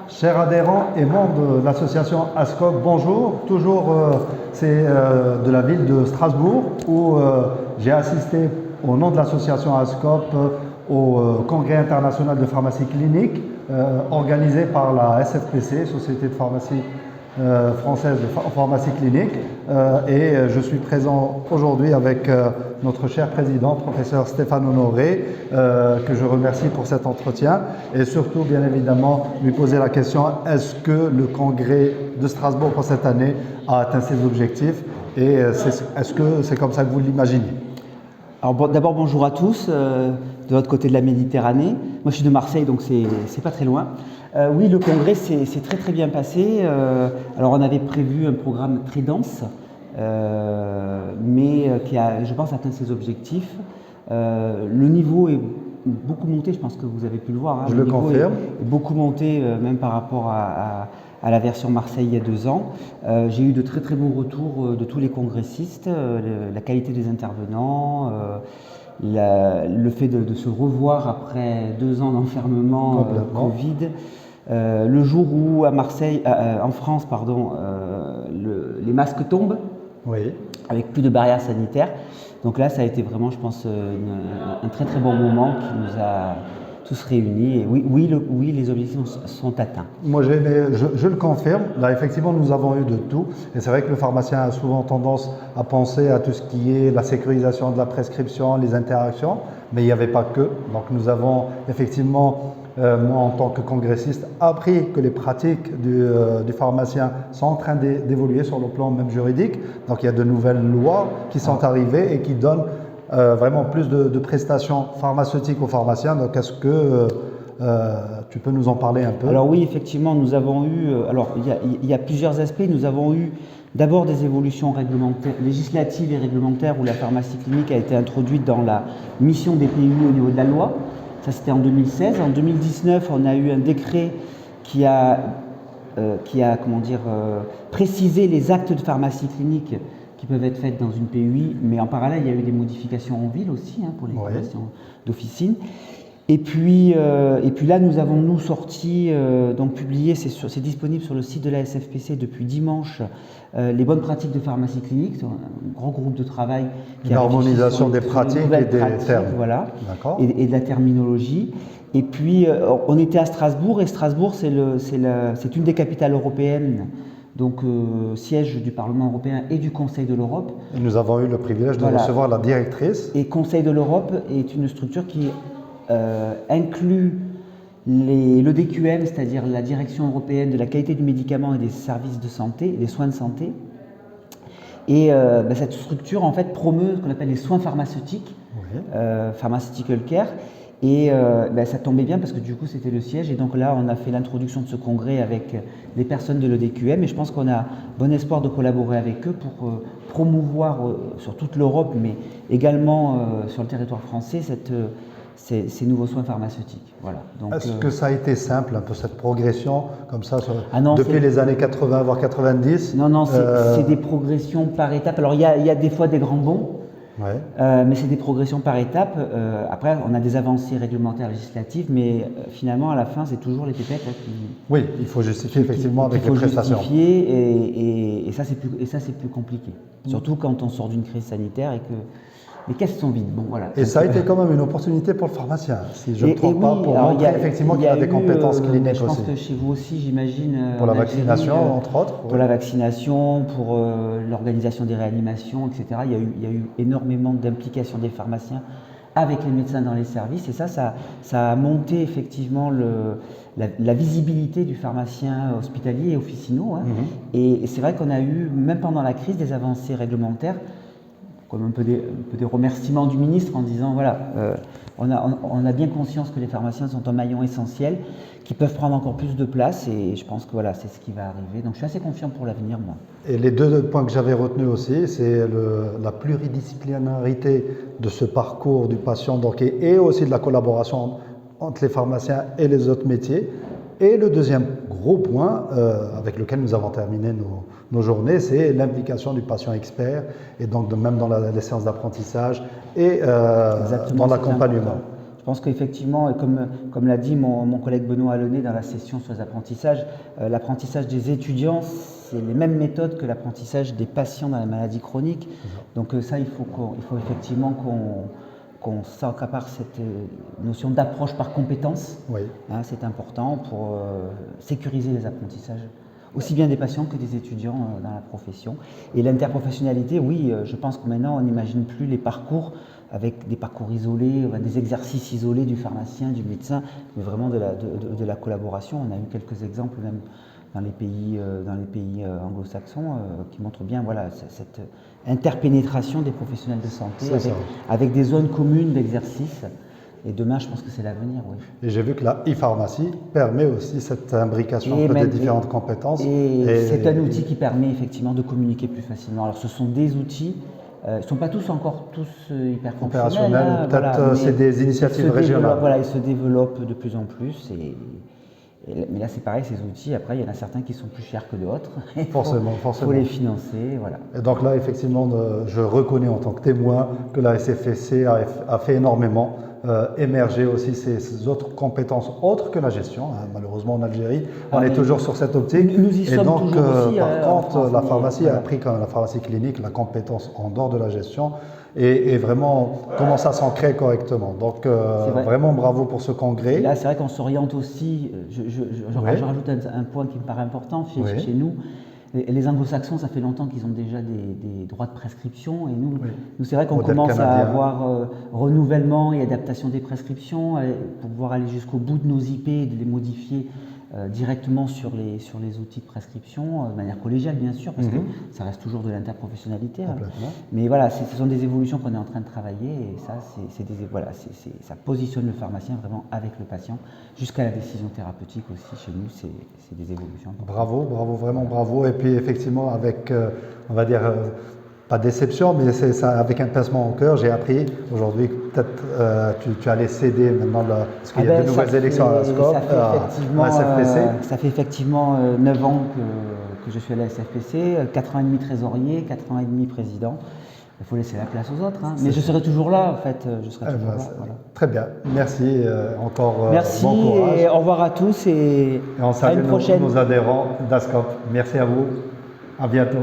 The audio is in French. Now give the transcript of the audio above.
Chers adhérents et membres de l'association ASCOP, bonjour. Toujours, c'est de la ville de Strasbourg où j'ai assisté au nom de l'association ASCOP au congrès international de pharmacie clinique organisé par la SFPC, Société de pharmacie française de pharmacie clinique. Et je suis présent aujourd'hui avec notre cher président, professeur Stéphane Honoré, que je remercie pour cet entretien et surtout, bien évidemment, lui poser la question, est-ce que le congrès de Strasbourg pour cette année a atteint ses objectifs et est-ce que c'est comme ça que vous l'imaginez? Alors d'abord, bonjour à tous de l'autre côté de la Méditerranée. Moi, je suis de Marseille, donc c'est pas très loin. Oui, le congrès s'est très bien passé. Alors, on avait prévu un programme très dense, mais qui a, je pense, atteint ses objectifs. Le niveau est beaucoup monté, je pense que vous avez pu le voir. Hein. Je le confirme. Est beaucoup monté, même par rapport à la version Marseille il y a 2 ans. J'ai eu de très bons retours de tous les congressistes, la qualité des intervenants, le fait de se revoir après 2 ans d'enfermement Covid. Le jour où à Marseille, en France, pardon, les masques tombent, oui, avec plus de barrières sanitaires. Donc là, ça a été vraiment, je pense, un très bon moment qui nous a tous réunis. Et oui, les objectifs sont atteints. Moi, je le confirme. Là, effectivement, nous avons eu de tout. Et c'est vrai que le pharmacien a souvent tendance à penser à tout ce qui est la sécurisation de la prescription, les interactions. Mais il n'y avait pas que. Donc, nous avons effectivement, moi, en tant que congressiste, appris que les pratiques du pharmacien sont en train d'évoluer sur le plan même juridique. Donc, il y a de nouvelles lois qui sont arrivées et qui donnent vraiment plus de prestations pharmaceutiques aux pharmaciens. Donc, est-ce que tu peux nous en parler un peu? Alors oui, effectivement, nous avons eu, alors il y a plusieurs aspects. Nous avons eu d'abord des évolutions réglementaires, législatives et réglementaires où la pharmacie clinique a été introduite dans la mission des PUI au niveau de la loi. Ça, c'était en 2016. En 2019, on a eu un décret qui a précisé les actes de pharmacie clinique qui peuvent être faites dans une PUI, mais en parallèle, il y a eu des modifications en ville aussi pour les formations d'officine. Et puis là, nous avons sorti, donc publié, c'est disponible sur le site de la SFPC depuis dimanche, les bonnes pratiques de pharmacie clinique, un grand groupe de travail qui a l'harmonisation des pratiques et des termes, voilà, et de la terminologie. Et puis on était à Strasbourg, et Strasbourg c'est une des capitales européennes. Donc siège du Parlement européen et du Conseil de l'Europe. Et nous avons eu le privilège de recevoir la directrice. Et Conseil de l'Europe est une structure qui inclut le DQM, c'est-à-dire la Direction européenne de la qualité du médicament et des services de santé, des soins de santé. Et cette structure en fait promeut ce qu'on appelle les soins pharmaceutiques, pharmaceutical care. Et ça tombait bien parce que du coup c'était le siège, et donc là on a fait l'introduction de ce congrès avec les personnes de l'EDQM, et je pense qu'on a bon espoir de collaborer avec eux pour promouvoir sur toute l'Europe, mais également sur le territoire français ces nouveaux soins pharmaceutiques. Voilà. Est-ce que ça a été simple, un peu cette progression comme ça depuis les années 80 voire 90? Non, c'est des progressions par étapes. Alors il y a des fois des grands bonds. Mais c'est des progressions par étapes. Après, on a des avancées réglementaires législatives, mais finalement, à la fin, c'est toujours les pépettes Oui, il faut justifier effectivement avec les prestations. Et ça, c'est plus compliqué. Surtout quand on sort d'une crise sanitaire et que les caisses sont vides. Bon, voilà. Et ça a été quand même une opportunité pour le pharmacien, si je ne me trompe pas, pour montrer effectivement qu'il a des compétences cliniques aussi. Je pense que chez vous aussi, j'imagine. Pour la vaccination, entre autres. Pour la vaccination, pour l'organisation des réanimations, etc. Il y a eu énormément d'implications des pharmaciens avec les médecins dans les services, et ça a monté effectivement la visibilité du pharmacien hospitalier et officinaux. Et c'est vrai qu'on a eu, même pendant la crise, des avancées réglementaires, comme un peu des remerciements du ministre en disant voilà, on a bien conscience que les pharmaciens sont un maillon essentiel, qui peuvent prendre encore plus de place, et je pense que voilà, c'est ce qui va arriver. Donc je suis assez confiant pour l'avenir, moi. Et les 2 points que j'avais retenus aussi, c'est la pluridisciplinarité de ce parcours du patient, donc, et aussi de la collaboration entre les pharmaciens et les autres métiers. Et le deuxième gros point avec lequel nous avons terminé nos journées, c'est l'implication du patient expert, et donc même dans les séances d'apprentissage et dans l'accompagnement. pense qu'effectivement, et comme l'a dit mon collègue Benoît Allenay dans la session sur les apprentissages, l'apprentissage des étudiants, c'est les mêmes méthodes que l'apprentissage des patients dans la maladie chronique. Donc ça, il faut effectivement qu'on s'accapare cette notion d'approche par compétence. Oui. Hein, c'est important pour sécuriser les apprentissages, aussi bien des patients que des étudiants dans la profession. Et l'interprofessionnalité, oui, je pense que maintenant on n'imagine plus les parcours avec des parcours isolés, des exercices isolés du pharmacien, du médecin, mais vraiment de la collaboration. On a eu quelques exemples même dans les pays anglo-saxons qui montrent bien voilà, cette interpénétration des professionnels de santé avec des zones communes d'exercice. Et demain, je pense que c'est l'avenir, oui. Et j'ai vu que la e-pharmacie permet aussi cette imbrication des différentes compétences. Et c'est un outil qui permet effectivement de communiquer plus facilement. Alors, ce sont des outils, ils ne sont pas tous encore hyper opérationnels. Hein, peut-être voilà, c'est des initiatives régionales. Voilà, ils se développent de plus en plus. Mais là, c'est pareil, ces outils, après, il y en a certains qui sont plus chers que d'autres. Forcément. Il faut les financer, voilà. Et donc là, effectivement, je reconnais en tant que témoin que la SFPC a fait énormément émerger aussi ces autres compétences autres que la gestion. Hein. Malheureusement, en Algérie, on est toujours sur cette optique. Nous y sommes toujours aussi. Par contre, la pharmacie a pris, comme la pharmacie clinique, la compétence en dehors de la gestion et vraiment commence à s'ancrer correctement. Donc, vraiment bravo pour ce congrès. Et là, c'est vrai qu'on s'oriente aussi, je rajoute un point qui me paraît important chez nous. Les anglo-saxons, ça fait longtemps qu'ils ont déjà des droits de prescription et nous c'est vrai qu'on commence à avoir renouvellement et adaptation des prescriptions pour pouvoir aller jusqu'au bout de nos IP et de les modifier directement sur les outils de prescription, de manière collégiale bien sûr, parce que ça reste toujours de l'interprofessionnalité. Hein. Mais voilà, ce sont des évolutions qu'on est en train de travailler et ça, ça positionne le pharmacien vraiment avec le patient jusqu'à la décision thérapeutique aussi. Chez nous, c'est des évolutions. Bravo, vraiment bravo. Et puis effectivement, avec, on va dire, pas déception, mais c'est ça, avec un pincement au cœur, j'ai appris aujourd'hui que peut-être tu allais céder maintenant, parce qu'il y a de nouvelles élections à la SCOP, à la SFPC. Ça fait effectivement 9 ans que je suis à la SFPC, 4 ans et demi trésorier, 4 ans et demi président. Il faut laisser la place aux autres. Hein. Mais je serai toujours là, en fait. Je serai toujours là. Voilà. Très bien. Merci encore. Merci bon courage. Et au revoir à tous et on à salue une prochaine. nos adhérents d'ASCOP. Merci à vous. À bientôt.